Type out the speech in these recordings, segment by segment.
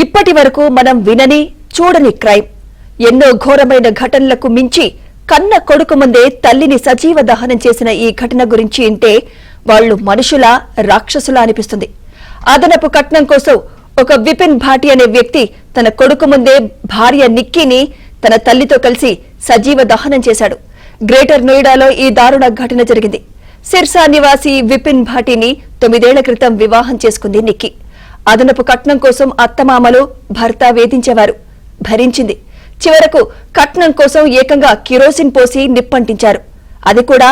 ఇప్పటి వరకు మనం వినని చూడని క్రైమ్ ఎన్నో ఘోరమైన ఘటనలకు మించి కన్న కొడుకు ముందే తల్లిని సజీవ దహనం చేసిన ఈ ఘటన గురించి వింటే వాళ్లు మనుషులా రాక్షసులా అనిపిస్తుంది. అదనపు కట్నం కోసం ఒక విపిన్ భాటి అనే వ్యక్తి తన కొడుకు ముందే భార్య నిక్కీని తన తల్లితో కలిసి సజీవ దహనం చేశాడు. గ్రేటర్ నోయిడాలో ఈ దారుణ ఘటన జరిగింది. సిర్సా నివాసి విపిన్ భాటిని 9 ఏళ్ల క్రితం వివాహం చేసుకుంది నిక్కీ. అదనపు కట్నం కోసం అత్తమామలు భర్త వేధించేవారు. భరించింది. చివరకు కట్నం కోసం ఏకంగా కిరోసిన్ పోసి నిప్పంటించారు. అది కూడా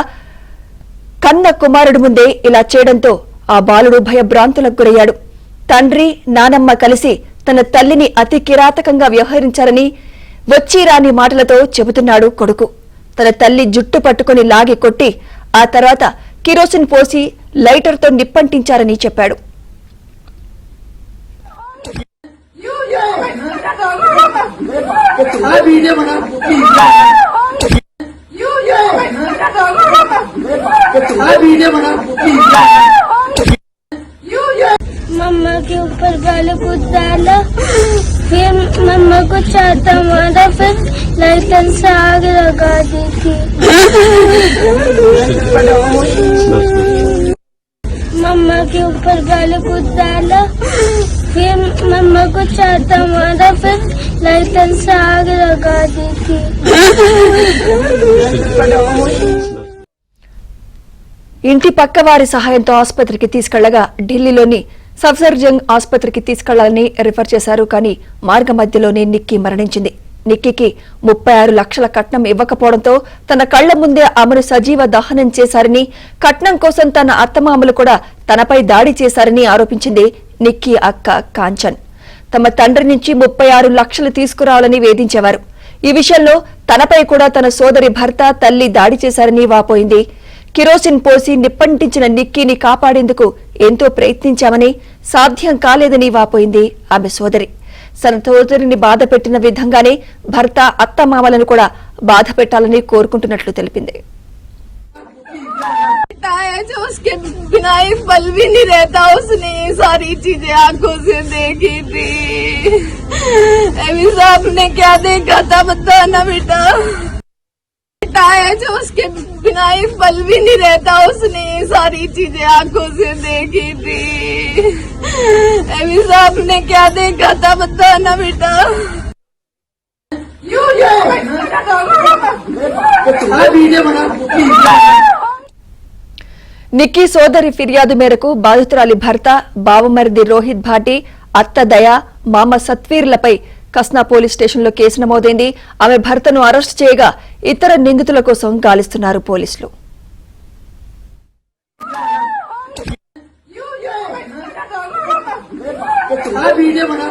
కన్న కుమారుడు ముందే ఇలా చేయడంతో ఆ బాలుడు భయభ్రాంతులకు గురయ్యాడు. తండ్రి నానమ్మ కలిసి తన తల్లిని అతి కిరాతకంగా వ్యవహరించారని వచ్చిరాని మాటలతో చెబుతున్నాడు కొడుకు. తన తల్లి జుట్టు పట్టుకుని లాగి కొట్టి ఆ తర్వాత కిరోసిన్ పోసి లైటర్తో నిప్పంటించారని చెప్పాడు. मम्मा के ऊपर गाली कूद डाला, फिर मम्मा को चाहता मारा, फिर लाइटर से आग लगा दी थी। मम्मा के ऊपर गाली कूद डाला, फिर मम्मा को चाहता मारा, फिर लाइटर से आग लगा दी थी। ఇంటి పక్కవారి సహాయంతో ఆసుపత్రికి తీసుకెళ్లగా ఢిల్లీలోని సఫ్దర్జంగ్ ఆసుపత్రికి తీసుకెళ్లాలని రిఫర్ చేశారు. కానీ మార్గ మధ్యలోనే నిక్కీ మరణించింది. నిక్కీకి 36 లక్షల కట్నం ఇవ్వకపోవడంతో తన కళ్ల ముందే ఆమెను సజీవ దహనం చేశారని, కట్నం కోసం తన అత్తమామలు కూడా తనపై దాడి చేశారని ఆరోపించింది నిక్కీ అక్క కాంచన్. తమ తండ్రి నుంచి 36 లక్షలు తీసుకురావాలని వేధించేవారు. ఈ విషయంలో తనపై కూడా తన సోదరి భర్త తల్లి దాడి చేశారని వాపోయింది. కిరోసిన్ పోసి నిప్పంటించిన నిక్కీని కాపాడేందుకు ఎంతో ప్రయత్నించామని, సాధ్యం కాలేదని వాపోయింది ఆమె సోదరి. తన సోదరిని బాధ పెట్టిన విధంగానే భర్త అత్తమామలను కూడా బాధ పెట్టాలని కోరుకుంటున్నట్లు తెలిపింది. जो उसके बिना एक पल भी नहीं रहता, उसने ये सारी चीजें आंखों से देखी थी। साहब ने क्या देखा था बताना बेटा। जो उसके बिना एक पल भी नहीं रहता, उसने ये सारी चीजें आंखों से देखी थी। साहब ने क्या देखा था बताना बेटा। నిక్కీ సోదరి ఫిర్యాదు మేరకు బాధితురాలి భర్త బావమరిది రోహిత్ భాటి, అత్త దయ, మామ సత్వీర్లపై కస్నా పోలీస్ స్టేషన్లో కేసు నమోదైంది. ఆమె భర్తను అరెస్టు చేయగా ఇతర నిందితుల కోసం గాలిస్తున్నారు పోలీసులు. वीडियो बना